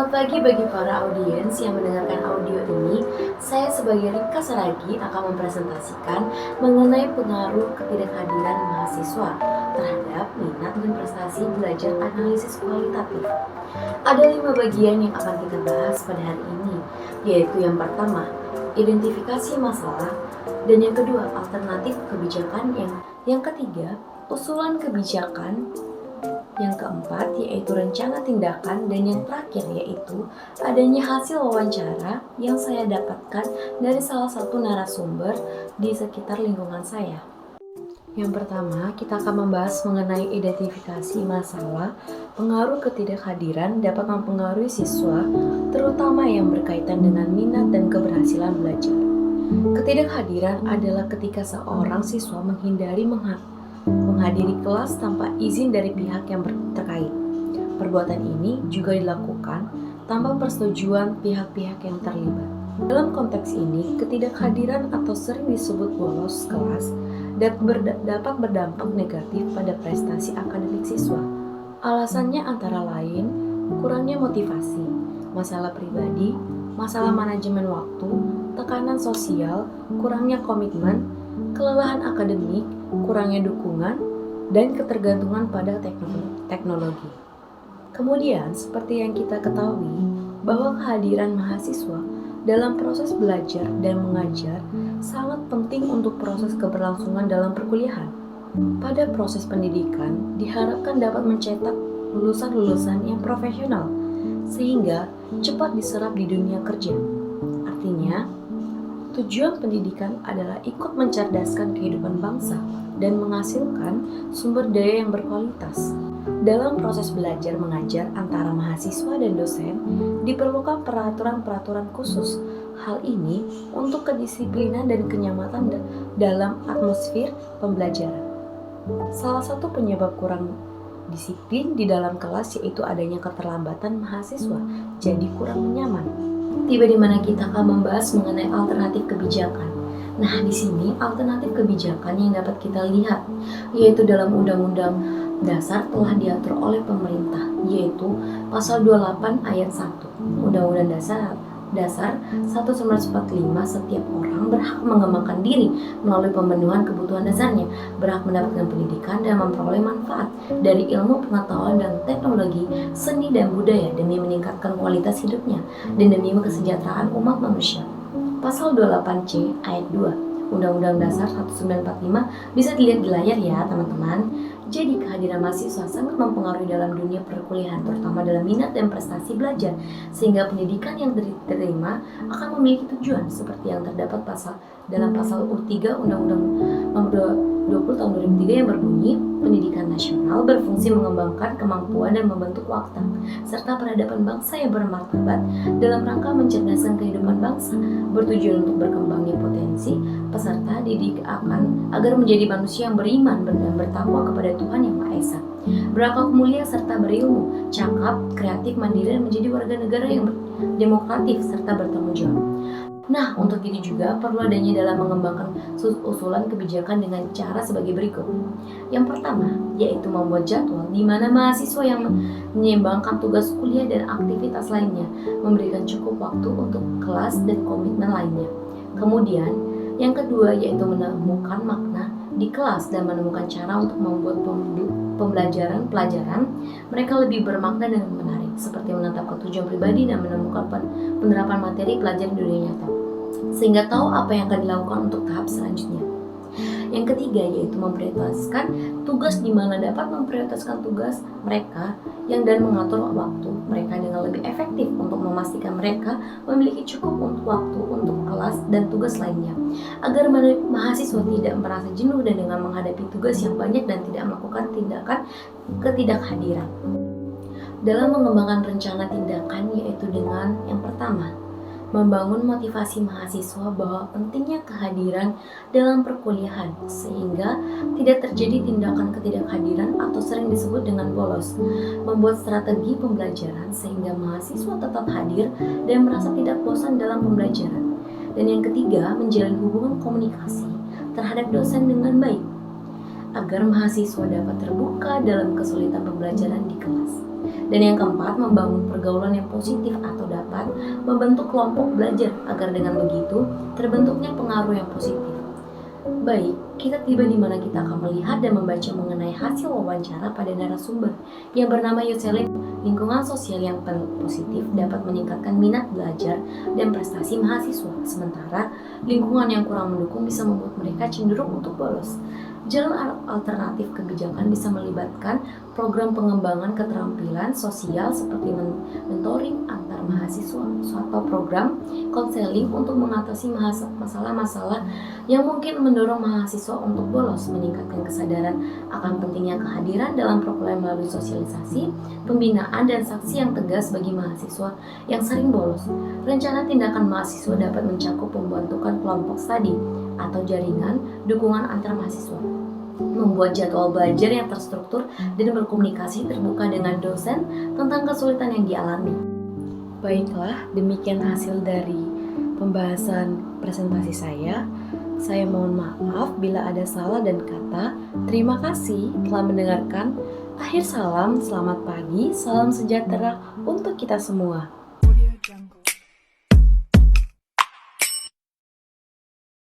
Selamat pagi bagi para audiens yang mendengarkan audio ini. Saya sebagai Rika Saragi akan mempresentasikan mengenai pengaruh ketidakhadiran mahasiswa terhadap minat dan prestasi belajar analisis kualitatif. Ada 5 bagian yang akan kita bahas pada hari ini, yaitu yang pertama, identifikasi masalah, dan yang kedua, alternatif kebijakan, yang ketiga, usulan kebijakan, yang keempat yaitu rencana tindakan, dan yang terakhir yaitu adanya hasil wawancara yang saya dapatkan dari salah satu narasumber di sekitar lingkungan saya. Yang pertama, kita akan membahas mengenai identifikasi masalah. Pengaruh ketidakhadiran dapat mempengaruhi siswa, terutama yang berkaitan dengan minat dan keberhasilan belajar. Ketidakhadiran adalah ketika seorang siswa menghindari menghadiri kelas tanpa izin dari pihak yang terkait. Perbuatan ini juga dilakukan tanpa persetujuan pihak-pihak yang terlibat. Dalam konteks ini, ketidakhadiran atau sering disebut bolos kelas dapat berdampak negatif pada prestasi akademik siswa. Alasannya antara lain kurangnya motivasi, masalah pribadi, masalah manajemen waktu, tekanan sosial, kurangnya komitmen, kelelahan akademik, kurangnya dukungan, dan ketergantungan pada teknologi. Kemudian, seperti yang kita ketahui, bahwa kehadiran mahasiswa dalam proses belajar dan mengajar sangat penting untuk proses keberlangsungan dalam perkuliahan. Pada proses pendidikan, diharapkan dapat mencetak lulusan-lulusan yang profesional, sehingga cepat diserap di dunia kerja. Artinya, tujuan pendidikan adalah ikut mencerdaskan kehidupan bangsa dan menghasilkan sumber daya yang berkualitas. Dalam proses belajar mengajar antara mahasiswa dan dosen, diperlukan peraturan-peraturan khusus. Hal ini untuk kedisiplinan dan kenyamanan dalam atmosfer pembelajaran. Salah satu penyebab kurang disiplin di dalam kelas yaitu adanya keterlambatan mahasiswa, jadi kurang nyaman. Tiba di mana kita akan membahas mengenai alternatif kebijakan. Nah, di sini alternatif kebijakan yang dapat kita lihat yaitu dalam Undang-Undang Dasar telah diatur oleh pemerintah, yaitu Pasal 28 Ayat 1. Undang-Undang Dasar 1945, setiap orang berhak mengembangkan diri melalui pemenuhan kebutuhan dasarnya, berhak mendapatkan pendidikan dan memperoleh manfaat dari ilmu, pengetahuan, dan teknologi, seni dan budaya demi meningkatkan kualitas hidupnya dan demi kesejahteraan umat manusia. Pasal 28C Ayat 2 Undang-Undang Dasar 1945 bisa dilihat di layar ya teman-teman. Jadi kehadiran mahasiswa sangat mempengaruhi dalam dunia perkuliahan, terutama dalam minat dan prestasi belajar, sehingga pendidikan yang diterima akan memiliki tujuan seperti yang terdapat dalam pasal U3 Undang-Undang Nomor 20 Tahun 2003 yang berbunyi, pendidikan nasional berfungsi mengembangkan kemampuan dan membentuk watak serta peradaban bangsa yang bermartabat dalam rangka mencerdaskan kehidupan bangsa, bertujuan untuk berkembangnya potensi peserta didik agar menjadi manusia yang beriman dan bertakwa kepada Tuhan Yang Maha Esa, berakhlak mulia serta berilmu, cakap, kreatif, mandiri, dan menjadi warga negara yang demokratif serta bertanggung jawab. Nah, untuk itu juga perlu adanya dalam mengembangkan usulan kebijakan dengan cara sebagai berikut. Yang pertama, yaitu membuat jadwal di mana mahasiswa yang menyeimbangkan tugas kuliah dan aktivitas lainnya, memberikan cukup waktu untuk kelas dan komitmen lainnya. Kemudian, yang kedua yaitu menemukan makna di kelas dan menemukan cara untuk membuat pelajaran mereka lebih bermakna dan menarik, seperti menetapkan tujuan pribadi dan menemukan penerapan materi pelajaran di dunia nyata, sehingga tahu apa yang akan dilakukan untuk tahap selanjutnya. Yang ketiga yaitu memprioritaskan tugas, di mana dapat memprioritaskan tugas mereka dan mengatur waktu mereka dengan lebih efektif untuk memastikan mereka memiliki cukup waktu untuk kelas dan tugas lainnya, agar mahasiswa tidak merasa jenuh dan dengan menghadapi tugas yang banyak dan tidak melakukan tindakan ketidakhadiran. Dalam mengembangkan rencana tindakan yaitu dengan yang pertama, membangun motivasi mahasiswa bahwa pentingnya kehadiran dalam perkuliahan sehingga tidak terjadi tindakan ketidakhadiran atau sering disebut dengan bolos. Membuat strategi pembelajaran sehingga mahasiswa tetap hadir dan merasa tidak bosan dalam pembelajaran. Dan yang ketiga, menjalin hubungan komunikasi terhadap dosen dengan baik. agar mahasiswa dapat terbuka dalam kesulitan pembelajaran di kelas. Dan yang keempat, membangun pergaulan yang positif atau dapat membentuk kelompok belajar agar dengan begitu terbentuknya pengaruh yang positif. Baik, kita tiba di mana kita akan melihat dan membaca mengenai hasil wawancara pada narasumber yang bernama Yoselin. Lingkungan sosial yang positif dapat meningkatkan minat belajar dan prestasi mahasiswa, sementara lingkungan yang kurang mendukung bisa membuat mereka cenderung untuk bolos. Jalan alternatif kebijakan bisa melibatkan program pengembangan keterampilan sosial seperti mentoring antar mahasiswa atau program konseling untuk mengatasi masalah-masalah yang mungkin mendorong mahasiswa untuk bolos, meningkatkan kesadaran akan pentingnya kehadiran dalam program melalui sosialisasi, pembinaan, dan sanksi yang tegas bagi mahasiswa yang sering bolos. Rencana tindakan mahasiswa dapat mencakup pembentukan kelompok studi atau jaringan dukungan antar mahasiswa, membuat jadwal belajar yang terstruktur dan berkomunikasi terbuka dengan dosen tentang kesulitan yang dialami. Baiklah, demikian hasil dari pembahasan presentasi saya. Saya mohon maaf bila ada salah dan kata. Terima kasih telah mendengarkan. Akhir salam, selamat pagi, salam sejahtera untuk kita semua.